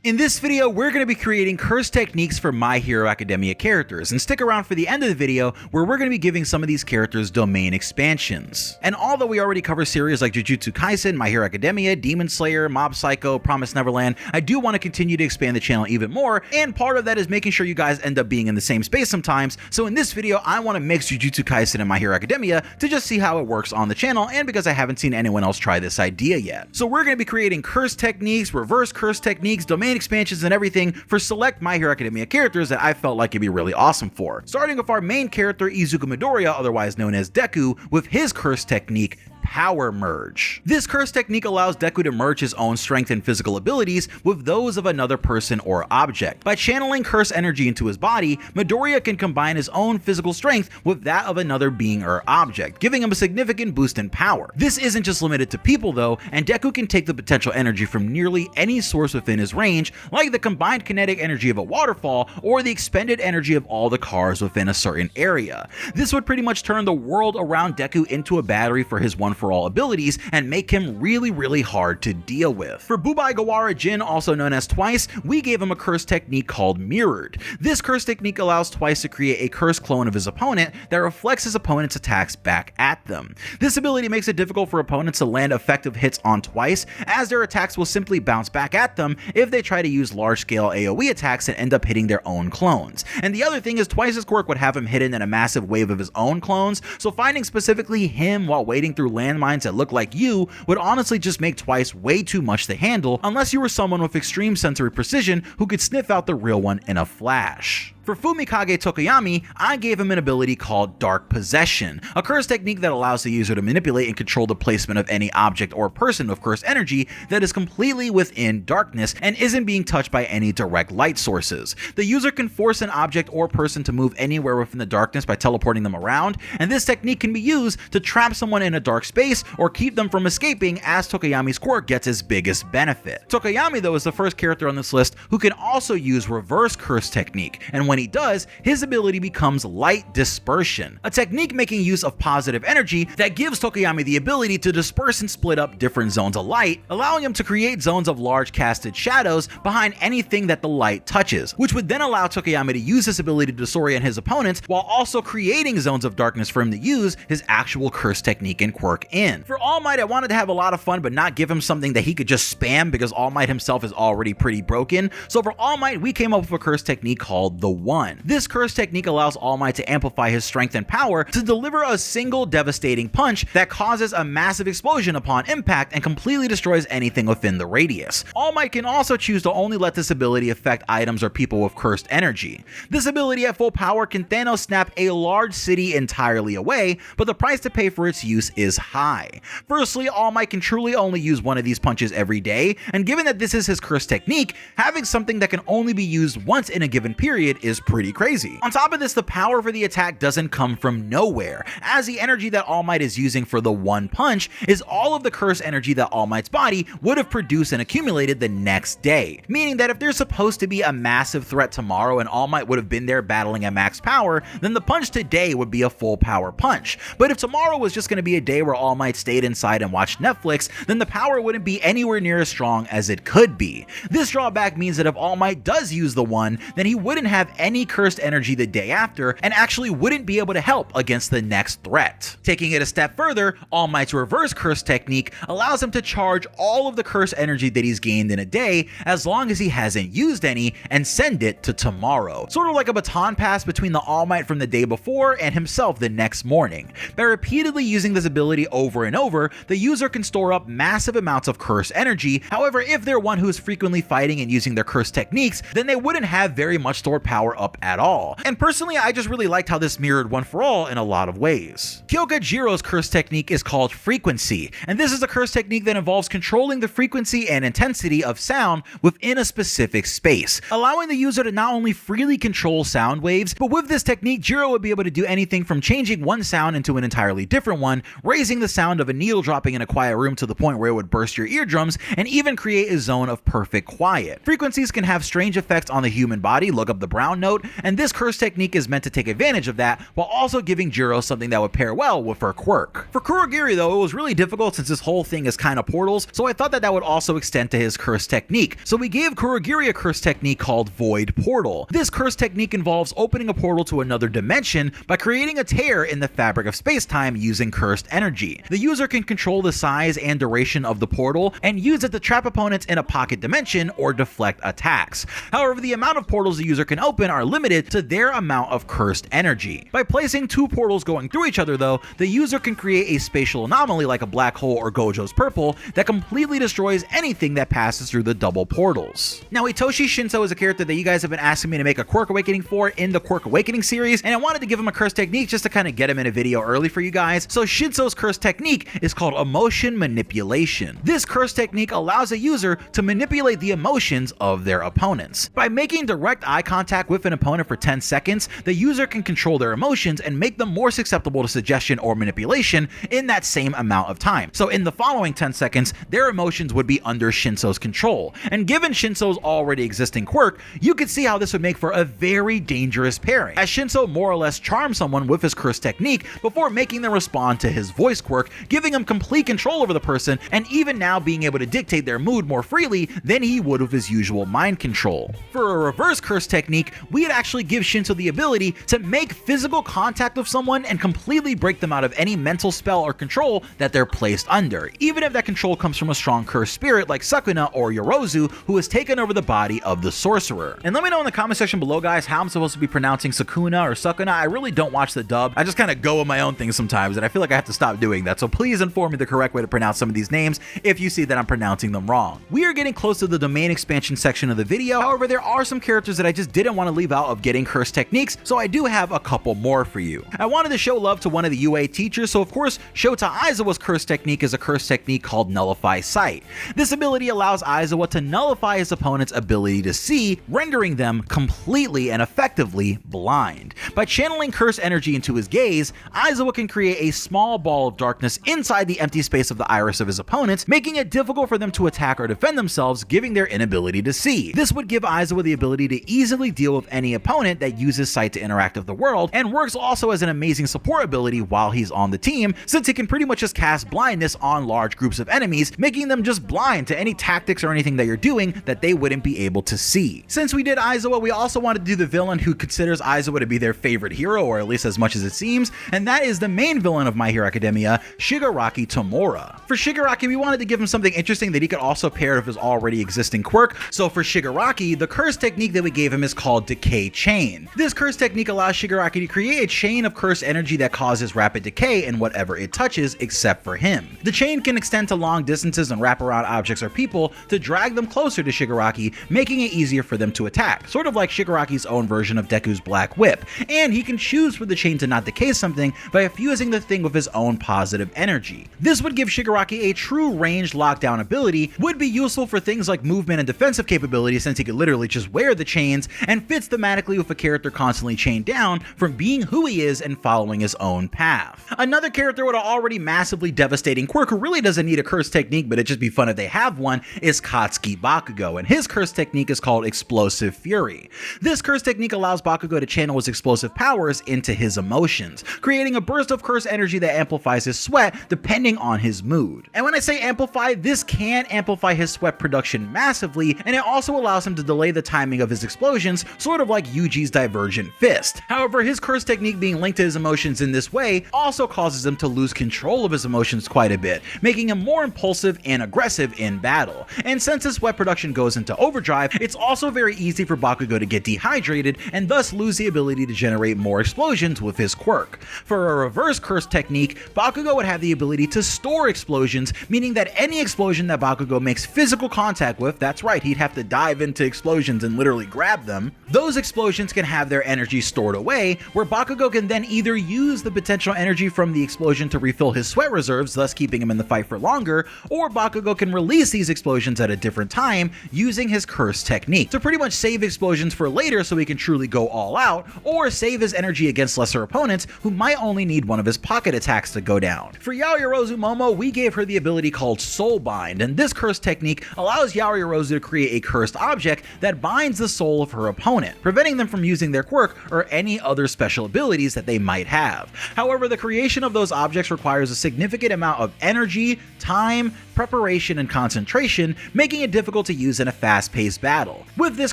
In this video, we're going to be creating curse techniques for My Hero Academia characters, and stick around for the end of the video where we're going to be giving some of these characters domain expansions. And although we already cover series like Jujutsu Kaisen, My Hero Academia, Demon Slayer, Mob Psycho, Promised Neverland, I do want to continue to expand the channel even more, and part of that is making sure you guys end up being in the same space sometimes. So in this video, I want to mix Jujutsu Kaisen and My Hero Academia to just see how it works on the channel, and because I haven't seen anyone else try this idea yet. So we're going to be creating curse techniques, reverse curse techniques, domain expansions, and everything for select My Hero Academia characters that I felt like it'd be really awesome for. Starting with our main character, Izuku Midoriya, otherwise known as Deku, with his curse technique, Power Merge. This curse technique allows Deku to merge his own strength and physical abilities with those of another person or object. By channeling curse energy into his body, Midoriya can combine his own physical strength with that of another being or object, giving him a significant boost in power. This isn't just limited to people though, and Deku can take the potential energy from nearly any source within his range, like the combined kinetic energy of a waterfall or the expended energy of all the cars within a certain area. This would pretty much turn the world around Deku into a battery for his one-for-all abilities and make him really hard to deal with. For Bubai Gawara Jin, also known as Twice, we gave him a curse technique called Mirrored. This curse technique allows Twice to create a curse clone of his opponent that reflects his opponent's attacks back at them. This ability makes it difficult for opponents to land effective hits on Twice, as their attacks will simply bounce back at them if they try to use large-scale AoE attacks and end up hitting their own clones. And the other thing is, Twice's quirk would have him hidden in a massive wave of his own clones, so finding specifically him while wading through landmines that look like you would honestly just make Twice way too much to handle, unless you were someone with extreme sensory precision who could sniff out the real one in a flash. For Fumikage Tokoyami, I gave him an ability called Dark Possession, a curse technique that allows the user to manipulate and control the placement of any object or person with curse energy that is completely within darkness and isn't being touched by any direct light sources. The user can force an object or person to move anywhere within the darkness by teleporting them around, and this technique can be used to trap someone in a dark space or keep them from escaping, as Tokoyami's quirk gets its biggest benefit. Tokoyami though is the first character on this list who can also use reverse curse technique, and when he does, his ability becomes Light Dispersion, a technique making use of positive energy that gives Tokoyami the ability to disperse and split up different zones of light, allowing him to create zones of large casted shadows behind anything that the light touches, which would then allow Tokoyami to use this ability to disorient his opponents while also creating zones of darkness for him to use his actual curse technique and quirk in. For All Might, I wanted to have a lot of fun but not give him something that he could just spam because All Might himself is already pretty broken, so for All Might we came up with a curse technique called the One. This curse technique allows All Might to amplify his strength and power to deliver a single devastating punch that causes a massive explosion upon impact and completely destroys anything within the radius. All Might can also choose to only let this ability affect items or people with cursed energy. This ability at full power can Thanos snap a large city entirely away, but the price to pay for its use is high. Firstly, All Might can truly only use one of these punches every day, and given that this is his curse technique, having something that can only be used once in a given period is pretty crazy. On top of this, the power for the attack doesn't come from nowhere, as the energy that All Might is using for the one punch is all of the curse energy that All Might's body would have produced and accumulated the next day, meaning that if there's supposed to be a massive threat tomorrow and All Might would have been there battling at max power, then the punch today would be a full power punch. But if tomorrow was just going to be a day where All Might stayed inside and watched Netflix, then the power wouldn't be anywhere near as strong as it could be. This drawback means that if All Might does use the One, then he wouldn't have any cursed energy the day after and actually wouldn't be able to help against the next threat. Taking it a step further, All Might's reverse curse technique allows him to charge all of the curse energy that he's gained in a day as long as he hasn't used any and send it to tomorrow, sort of like a baton pass between the All Might from the day before and himself the next morning. By repeatedly using this ability over and over, the user can store up massive amounts of curse energy. However, if they're one who is frequently fighting and using their curse techniques, then they wouldn't have very much stored power up at all. And personally, I just really liked how this mirrored One for All in a lot of ways. Kyoka Jiro's curse technique is called Frequency, and this is a curse technique that involves controlling the frequency and intensity of sound within a specific space, allowing the user to not only freely control sound waves, but with this technique, Jiro would be able to do anything from changing one sound into an entirely different one, raising the sound of a needle dropping in a quiet room to the point where it would burst your eardrums, and even create a zone of perfect quiet. Frequencies can have strange effects on the human body, look up the brown down note, and this curse technique is meant to take advantage of that while also giving Jiro something that would pair well with her quirk. For Kurogiri though, it was really difficult since this whole thing is kind of portals, so I thought that would also extend to his curse technique. So we gave Kurogiri a curse technique called Void Portal. This curse technique involves opening a portal to another dimension by creating a tear in the fabric of space-time using cursed energy. The user can control the size and duration of the portal and use it to trap opponents in a pocket dimension or deflect attacks. However, the amount of portals the user can open are limited to their amount of cursed energy. By placing two portals going through each other though, the user can create a spatial anomaly like a black hole or Gojo's purple that completely destroys anything that passes through the double portals. Now, Itoshi Shinso is a character that you guys have been asking me to make a quirk awakening for in the Quirk Awakening series, and I wanted to give him a curse technique just to kind of get him in a video early for you guys. So Shinso's curse technique is called Emotion Manipulation. This curse technique allows a user to manipulate the emotions of their opponents. By making direct eye contact with an opponent for 10 seconds, the user can control their emotions and make them more susceptible to suggestion or manipulation in that same amount of time. So in the following 10 seconds, their emotions would be under Shinso's control. And given Shinso's already existing quirk, you could see how this would make for a very dangerous pairing, as Shinso more or less charms someone with his curse technique before making them respond to his voice quirk, giving him complete control over the person, and even now being able to dictate their mood more freely than he would with his usual mind control. For a reverse curse technique, we'd actually give Shinso the ability to make physical contact with someone and completely break them out of any mental spell or control that they're placed under, even if that control comes from a strong cursed spirit like Sukuna or Yorozu, who has taken over the body of the sorcerer. And let me know in the comment section below, guys, how I'm supposed to be pronouncing Sukuna or Sukuna. I really don't watch the dub. I just kind of go with my own thing sometimes, and I feel like I have to stop doing that. So please inform me the correct way to pronounce some of these names if you see that I'm pronouncing them wrong. We are getting close to the domain expansion section of the video. However, there are some characters that I just didn't want to leave out of getting curse techniques, so I do have a couple more for you. I wanted to show love to one of the UA teachers, so of course, Shota Aizawa's curse technique is a curse technique called Nullify Sight. This ability allows Aizawa to nullify his opponent's ability to see, rendering them completely and effectively blind. By channeling curse energy into his gaze, Aizawa can create a small ball of darkness inside the empty space of the iris of his opponents, making it difficult for them to attack or defend themselves, giving their inability to see. This would give Aizawa the ability to easily deal with any opponent that uses sight to interact with the world, and works also as an amazing support ability while he's on the team, since he can pretty much just cast blindness on large groups of enemies, making them just blind to any tactics or anything that you're doing that they wouldn't be able to see. Since we did Aizawa, we also wanted to do the villain who considers Aizawa to be their favorite hero, or at least as much as it seems, and that is the main villain of My Hero Academia, Shigaraki Tomura. For Shigaraki, we wanted to give him something interesting that he could also pair with his already existing quirk, so for Shigaraki, the curse technique that we gave him is called Decay Chain. This curse technique allows Shigaraki to create a chain of curse energy that causes rapid decay in whatever it touches except for him. The chain can extend to long distances and wrap around objects or people to drag them closer to Shigaraki, making it easier for them to attack, sort of like Shigaraki's own version of Deku's Black Whip, and he can choose for the chain to not decay something by fusing the thing with his own positive energy. This would give Shigaraki a true ranged lockdown ability, would be useful for things like movement and defensive capabilities since he could literally just wear the chains, and fits thematically with a character constantly chained down from being who he is and following his own path. Another character with an already massively devastating quirk who really doesn't need a curse technique, but it'd just be fun if they have one, is Katsuki Bakugo, and his curse technique is called Explosive Fury. This curse technique allows Bakugo to channel his explosive powers into his emotions, creating a burst of curse energy that amplifies his sweat depending on his mood. And when I say amplify, this can amplify his sweat production massively, and it also allows him to delay the timing of his explosions, sort of like Yuji's Divergent Fist. However, his curse technique being linked to his emotions in this way also causes him to lose control of his emotions quite a bit, making him more impulsive and aggressive in battle. And since his sweat production goes into overdrive, it's also very easy for Bakugo to get dehydrated and thus lose the ability to generate more explosions with his quirk. For a reverse curse technique, Bakugo would have the ability to store explosions, meaning that any explosion that Bakugo makes physical contact with, that's right, he'd have to dive into explosions and literally grab them, those explosions can have their energy stored away, where Bakugo can then either use the potential energy from the explosion to refill his sweat reserves, thus keeping him in the fight for longer, or Bakugo can release these explosions at a different time using his curse technique to pretty much save explosions for later so he can truly go all out, or save his energy against lesser opponents who might only need one of his pocket attacks to go down. For Yaoyorozu Momo, we gave her the ability called Soulbind, and this curse technique allows Yaoyorozu to create a cursed object that binds the soul of her opponent. opponent, preventing them from using their quirk or any other special abilities that they might have. However, the creation of those objects requires a significant amount of energy, time, preparation, and concentration, making it difficult to use in a fast-paced battle. With this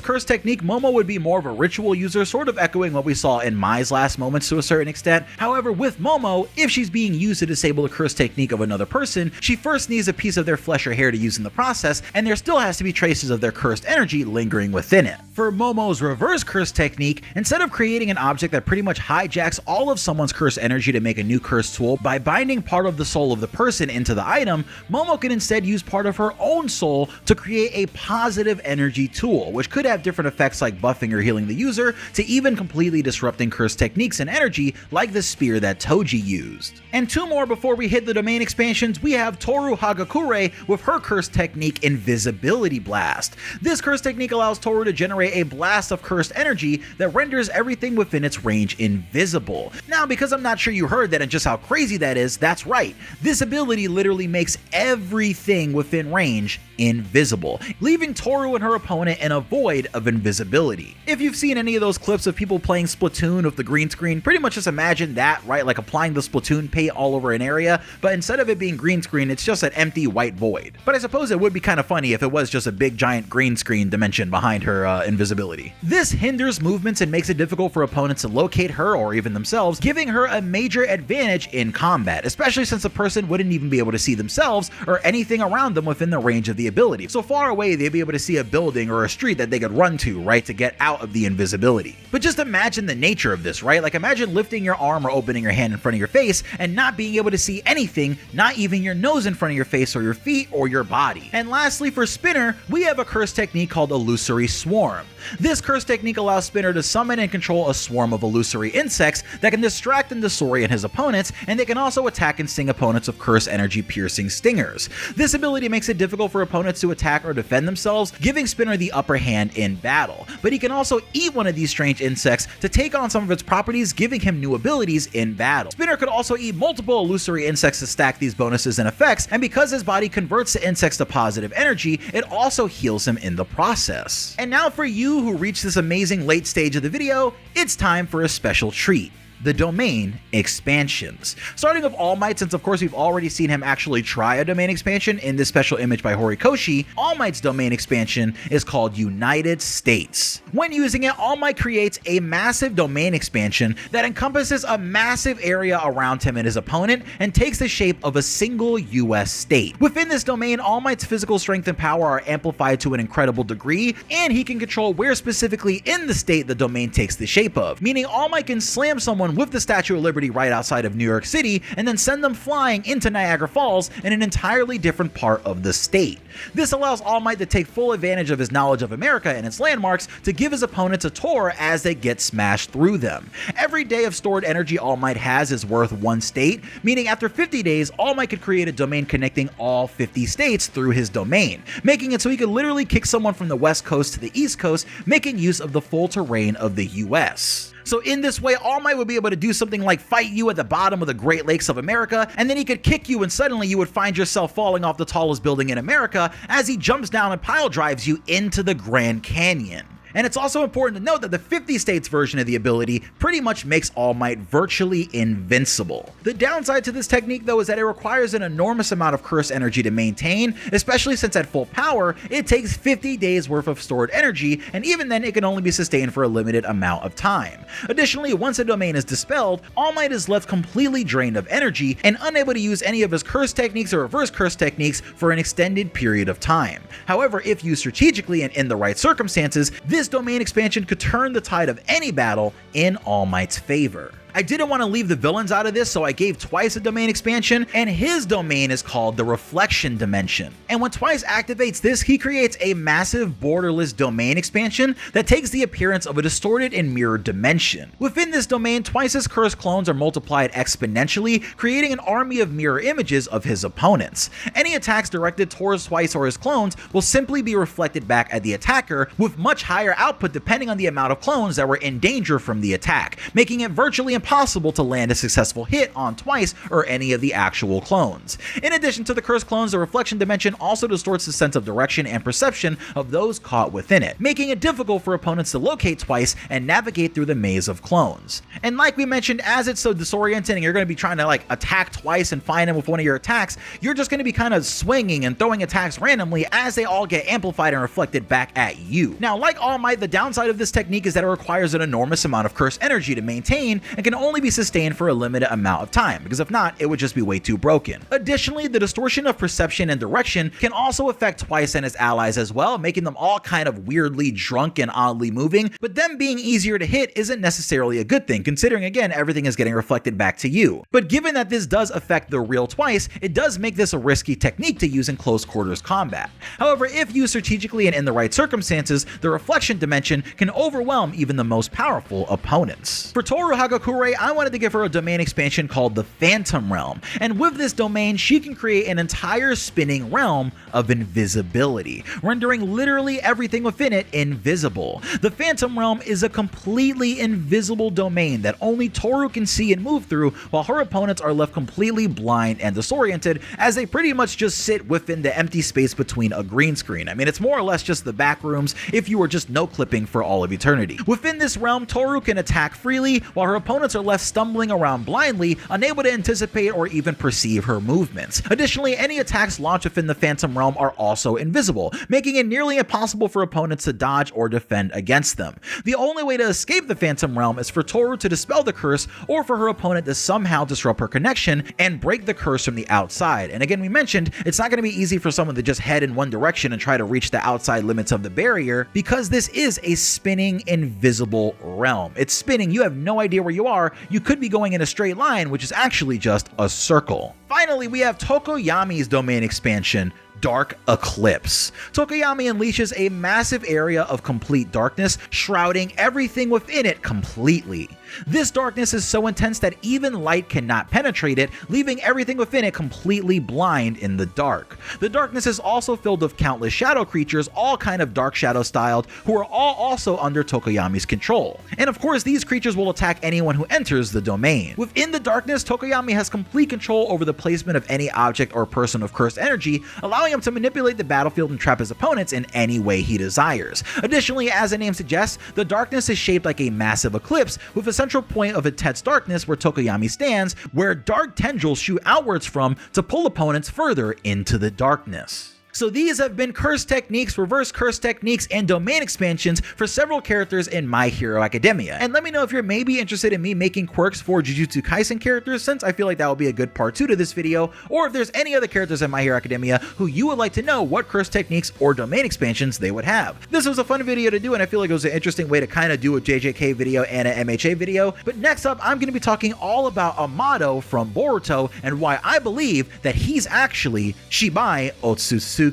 curse technique, Momo would be more of a ritual user, sort of echoing what we saw in Mai's last moments to a certain extent. However, with Momo, if she's being used to disable the curse technique of another person, she first needs a piece of their flesh or hair to use in the process, and there still has to be traces of their cursed energy lingering within it. For Momo's reverse curse technique, instead of creating an object that pretty much hijacks all of someone's cursed energy to make a new cursed tool by binding part of the soul of the person into the item, Momo can instead use part of her own soul to create a positive energy tool, which could have different effects like buffing or healing the user, to even completely disrupting cursed techniques and energy like the spear that Toji used. And two more before we hit the domain expansions, we have Toru Hagakure with her curse technique Invisibility Blast. This curse technique allows Toru to generate a blast of cursed energy that renders everything within its range invisible. Now, because I'm not sure you heard that and just how crazy that is, that's right. This ability literally makes everything within range invisible, leaving Toru and her opponent in a void of invisibility. If you've seen any of those clips of people playing Splatoon with the green screen, pretty much just imagine that, right? Like applying the Splatoon paint all over an area, but instead of it being green screen, it's just an empty white void. But I suppose it would be kind of funny if it was just a big giant green screen dimension behind her invisibility. This hinders movements and makes it difficult for opponents to locate her or even themselves, giving her a major advantage in combat, especially since the person wouldn't even be able to see themselves or anything around them within the range of the ability. So far away, they'd be able to see a building or a street that they could run to, right, to get out of the invisibility. But just imagine the nature of this, right? Like imagine lifting your arm or opening your hand in front of your face and not being able to see anything, not even your nose in front of your face or your feet or your body. And lastly, for Spinner, we have a curse technique called Illusory Swarm. This curse technique allows Spinner to summon and control a swarm of illusory insects that can distract and disorient his opponents, and they can also attack and sting opponents with curse energy piercing stingers. This ability makes it difficult for opponents to attack or defend themselves, giving Spinner the upper hand in battle. But he can also eat one of these strange insects to take on some of its properties, giving him new abilities in battle. Spinner could also eat multiple illusory insects to stack these bonuses and effects, and because his body converts the insects to positive energy, it also heals him in the process. And now for you who reached this amazing late stage of the video, it's time for a special treat. The domain expansions. Starting with All Might, since of course we've already seen him actually try a domain expansion in this special image by Horikoshi, All Might's domain expansion is called United States. When using it, All Might creates a massive domain expansion that encompasses a massive area around him and his opponent and takes the shape of a single US state. Within this domain, All Might's physical strength and power are amplified to an incredible degree, and he can control where specifically in the state the domain takes the shape of, meaning All Might can slam someone with the Statue of Liberty right outside of New York City and then send them flying into Niagara Falls in an entirely different part of the state. This allows All Might to take full advantage of his knowledge of America and its landmarks to give his opponents a tour as they get smashed through them. Every day of stored energy All Might has is worth one state, meaning after 50 days, All Might could create a domain connecting all 50 states through his domain, making it so he could literally kick someone from the West Coast to the East Coast, making use of the full terrain of the US. So in this way, All Might would be able to do something like fight you at the bottom of the Great Lakes of America, and then he could kick you and suddenly you would find yourself falling off the tallest building in America as he jumps down and pile drives you into the Grand Canyon. And it's also important to note that the 50 states version of the ability pretty much makes All Might virtually invincible. The downside to this technique though is that it requires an enormous amount of curse energy to maintain, especially since at full power, it takes 50 days worth of stored energy, and even then it can only be sustained for a limited amount of time. Additionally, once a domain is dispelled, All Might is left completely drained of energy and unable to use any of his curse techniques or reverse curse techniques for an extended period of time. However, if used strategically and in the right circumstances, this domain expansion could turn the tide of any battle in All Might's favor. I didn't want to leave the villains out of this, so I gave Twice a domain expansion, and his domain is called the Reflection Dimension. And when Twice activates this, he creates a massive borderless domain expansion that takes the appearance of a distorted and mirrored dimension. Within this domain, Twice's cursed clones are multiplied exponentially, creating an army of mirror images of his opponents. Any attacks directed towards Twice or his clones will simply be reflected back at the attacker, with much higher output depending on the amount of clones that were in danger from the attack, making it virtually impossible impossible to land a successful hit on twice or any of the actual clones. In addition to the cursed clones, the reflection dimension also distorts the sense of direction and perception of those caught within it, making it difficult for opponents to locate twice and navigate through the maze of clones. And like we mentioned, as it's so disorienting and you're going to be trying to attack twice and find them with one of your attacks, you're just going to be kind of swinging and throwing attacks randomly as they all get amplified and reflected back at you. Now, like All Might, the downside of this technique is that it requires an enormous amount of cursed energy to maintain and can only be sustained for a limited amount of time, because if not, it would just be way too broken. Additionally, the distortion of perception and direction can also affect Twice and his allies as well, making them all kind of weirdly drunk and oddly moving, but them being easier to hit isn't necessarily a good thing, considering again everything is getting reflected back to you. But given that this does affect the real Twice, it does make this a risky technique to use in close quarters combat. However, if used strategically and in the right circumstances, the reflection dimension can overwhelm even the most powerful opponents. For Toru Hagakure, I wanted to give her a domain expansion called the Phantom Realm, and with this domain, she can create an entire spinning realm of invisibility, rendering literally everything within it invisible. The Phantom Realm is a completely invisible domain that only Toru can see and move through, while her opponents are left completely blind and disoriented as they pretty much just sit within the empty space between a green screen. I mean, it's more or less just the back rooms if you were just no clipping for all of eternity. Within this realm, Toru can attack freely, while her opponents are left stumbling around blindly, unable to anticipate or even perceive her movements. Additionally, any attacks launched within the Phantom Realm are also invisible, making it nearly impossible for opponents to dodge or defend against them. The only way to escape the Phantom Realm is for Toru to dispel the curse, or for her opponent to somehow disrupt her connection and break the curse from the outside. And again, we mentioned it's not going to be easy for someone to just head in one direction and try to reach the outside limits of the barrier, because this is a spinning invisible realm. It's spinning, you have no idea where you are, you could be going in a straight line, which is actually just a circle. Finally, we have Tokoyami's domain expansion, Dark Eclipse. Tokoyami unleashes a massive area of complete darkness, shrouding everything within it completely. This darkness is so intense that even light cannot penetrate it, leaving everything within it completely blind in the dark. The darkness is also filled with countless shadow creatures, all kind of dark shadow styled, who are all also under Tokoyami's control. And of course, these creatures will attack anyone who enters the domain. Within the darkness, Tokoyami has complete control over the placement of any object or person of cursed energy, allowing him to manipulate the battlefield and trap his opponents in any way he desires. Additionally, as the name suggests, the darkness is shaped like a massive eclipse, with a central point of intense darkness where Tokoyami stands, where dark tendrils shoot outwards from to pull opponents further into the darkness. So these have been curse techniques, reverse curse techniques, and domain expansions for several characters in My Hero Academia. And let me know if you're maybe interested in me making quirks for Jujutsu Kaisen characters, since I feel like that would be a good part 2 to this video, or if there's any other characters in My Hero Academia who you would like to know what curse techniques or domain expansions they would have. This was a fun video to do, and I feel like it was an interesting way to kind of do a JJK video and an MHA video. But next up, I'm going to be talking all about Amado from Boruto and why I believe that he's actually Shibai Otsutsuki.